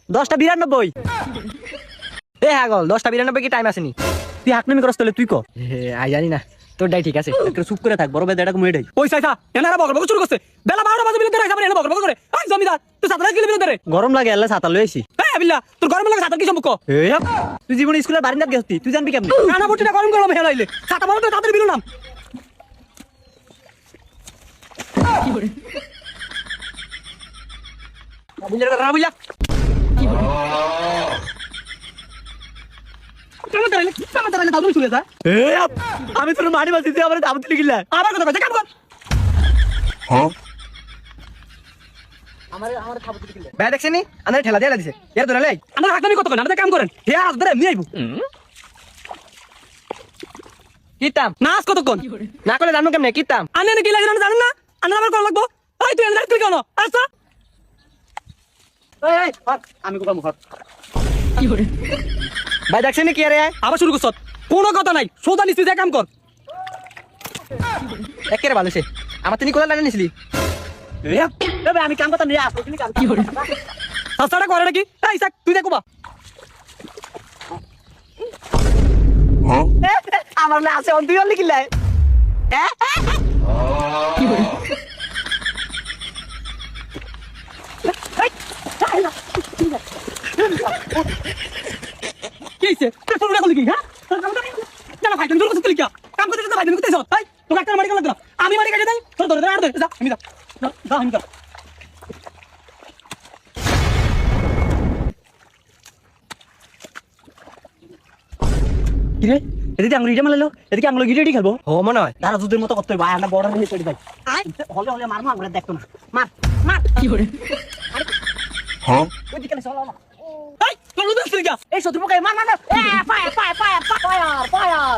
10:92 এ হাগল 10:92 কি টাইম আসেনি তুই হাকনামি করস তাহলে তুই ক আই জানি না তোর ডাই ঠিক আছে একটু চুপ করে থাক বড় বেদাটা কমে ডাই ওই সাইসা এনারা বগল বগল শুরু করছে বেলা 12টা বাজে বিলে রাইসা এনা বগল বগল করে আই জমিদার তুই সাতটা কিলো বিলে গরম লাগে আল্লাহ ছাতা লই আইছি এই বিল্লা তোর গরম লাগে সাতটা কি সম্পর্ক তুই জীবন স্কুলের বারিন্দাত গেছতি তুই জানবি কেমনে কানা বটিটা গরম গরম হেলাইলে সাতটা বড় তো তাদের বিলো নাম কি করে বিলের কথা বুঝলা আমি তোর মারি বাসি তুই আমার দাম তুলে গিলা আবার কথা কইছে কাম কর আমার খাবো তুলে গিলা ব্যাড দেখছনি আন্দারে ঠেলা দেলা দিছে এর ধরে লাই আমরা হাকনামি কত করেন আমাদের কাম করেন হে আজ ধরে এমনি আইবো কিতাম নাচ কতক্ষণ না করলে জানবো কেমনে কিতাম আনে কি লাগে জানেন না আনে আবার কল লাগবো এই তুই এনে তুই কেন আচ্ছা এই আমি কোকা মুখ কি করে ভাই দেখছনি কি আরে আবার শুরু করছ কোনো কথা নাই সোজা নিস্তি যা কাম কর একেরে ভালো সে আমার তিনি কোলা লাগে নিছিলি তবে আমি কাম করতে নিয়ে আসো তুমি কাম কি করে সাসাটা করে নাকি এই সাক তুই দেখো বা আমার না আছে অন্তুই হল লিখিলাই কি করে কি হইছে তুই ফোন রাখলি কি হ্যাঁ জানা ভাই তুমি করছিস কি কাম করতে ভাই তুমি করতেছ এই তোকে একটা মারি গেল না আমি মারি কাটে দেই তোর ধরে আর দে যা আমি যা যা আমি যা কি রে এদিকে আঙুল ইটা মারলো এদিকে আঙুল গিরে খেলবো ও মনে হয় তারা দুধের মতো করতে ভাই আমরা বড় নিয়ে চড়ি ভাই হলে হলে মারবো আমরা দেখতো না মার মার কি করে হ্যাঁ ওইদিকে চলো না এই তোর উদ্দেশ্য কি এই শত্রু পোকাই মার মার fire fire fire fire fire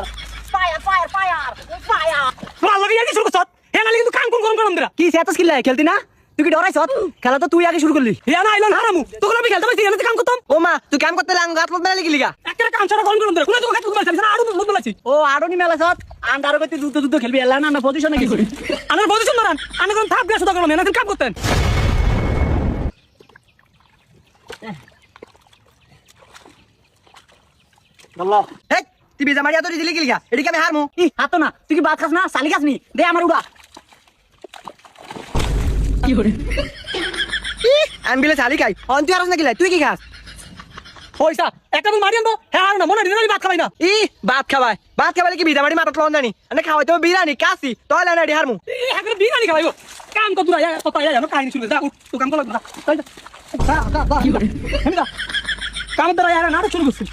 fire fire fire fire তোর লাগে কি শুরু করছ হে না কিন্তু কাম কোন গরম গরম দিরা কি সেটাস কিল্লা খেলতি না তুই কি ডরাইছ খেলা তো তুই আগে শুরু করলি হে না আইলন হারামু তোকে আমি খেলতে পাইছি এনে কাম করতাম ও মা তুই কাম করতে লাগ গাত মত মেলা লিগা একটা কাম ছাড়া গরম গরম দিরা কোন তোকে কাজ করতে না আরো মুখ বলাছি ও আরনি মেলা সত আন্ডার গতি যুদ্ধ যুদ্ধ খেলবি এলা না আমরা পজিশনে কি করি আমার পজিশন মারান আমি কোন থাপ গ্যাস দরকার না কাম করতেন বল্লো এই তুই বিজা মারিয়া তো দিলি কি লিগা এদিকে আমি হারমু ই হাতো না তুই কি ভাত খাস না সালি খাস নি দে আমার উড়া কি করে আমি বিলে সালি খাই অন তুই আরস না কিলাই তুই কি খাস পয়সা একটা মুখ মারিয়ান তো হ্যাঁ আর না মনে দিন ভাত খাবাই না ই ভাত খাবাই কি বিজা মারি মাথা লন জানি আনে খাওয়াই তো বিরানি কাসি তোলে না হারমু এই হাগরে বিরিয়ানি খাবাইবো কাম কত দূর আয়া কত আয়া জানো কাহিনী শুনে যা তো কাম কর যা যা যা কি করে আমি যা কাম দরা আয়া না শুরু করছিস